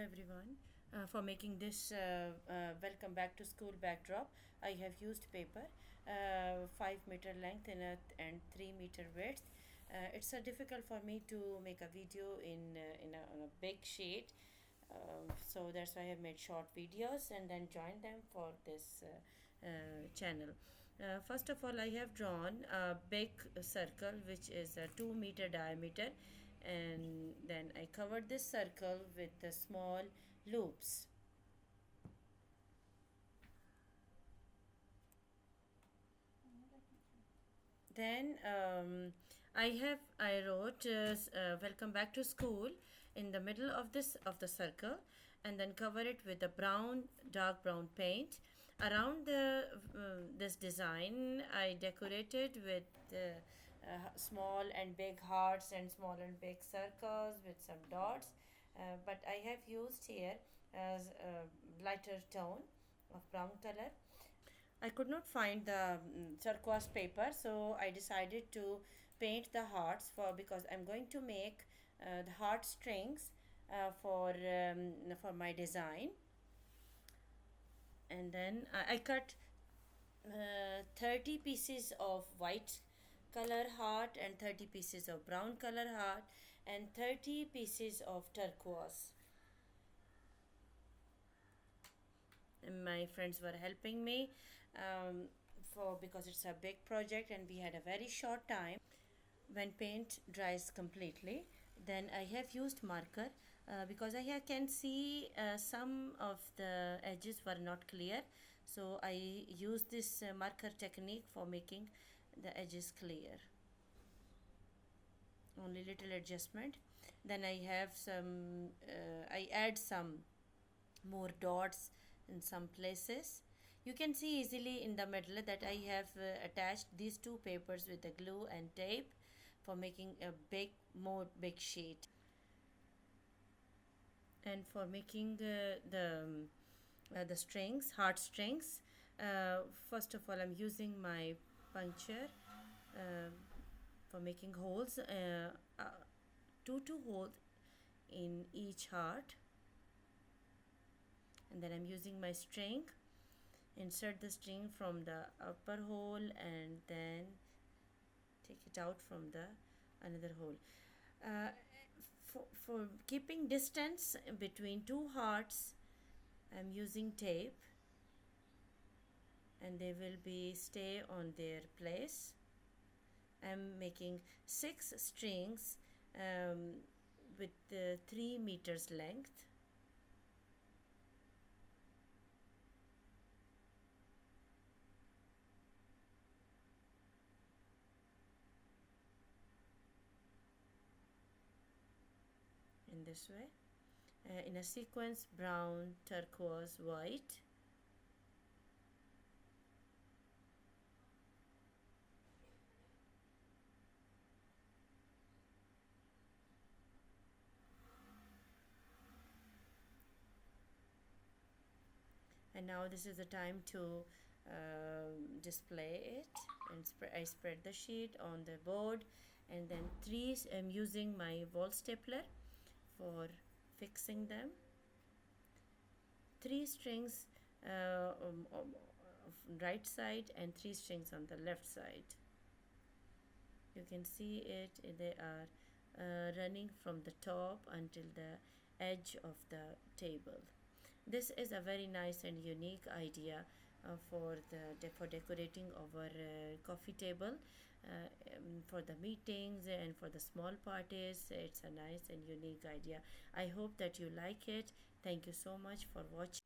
everyone. For making this welcome back to school backdrop, I have used paper 5 meter length and 3 meter width. It's difficult for me to make a video on a big sheet, so that's why I have made short videos and then joined them for this channel. First of all, I have drawn a big circle which is a 2 meter diameter, and then I covered this circle with the small loops. Then I wrote welcome back to school in the middle of the circle, and then cover it with a dark brown paint. Around this design, I decorated with small and big hearts and small and big circles with some dots. But I have used here as a lighter tone of brown color. I could not find the turquoise paper, so I decided to paint the hearts because I'm going to make the heart strings for my design. And then I cut 30 pieces of white color heart and 30 pieces of brown color heart and 30 pieces of turquoise. And my friends were helping me for because it's a big project and we had a very short time. When paint dries completely, then I have used marker because can see some of the edges were not clear, so I used this marker technique for making the edges clear. Only little adjustment. Then I add some more dots in some places. You can see easily in the middle that I have attached these two papers with the glue and tape for making a more big sheet. And for making the strings, heart strings, first of all I'm using my puncture for making holes, two holes in each heart, and then I'm using my string. Insert the string from the upper hole and then take it out from the another hole. For keeping distance between two hearts, I'm using tape, and they will be stay on their place. I'm making 6 strings with 3 meters length. In this way, in a sequence: brown, turquoise, white. And now this is the time to display it, and I spread the sheet on the board, and then I'm using my wall stapler for fixing them. 3 strings on right side and 3 strings on the left side. You can see it, they are running from the top until the edge of the table. This is a very nice and unique idea for decorating our coffee table for the meetings and for the small parties. It's a nice and unique idea. I hope that you like it. Thank you so much for watching.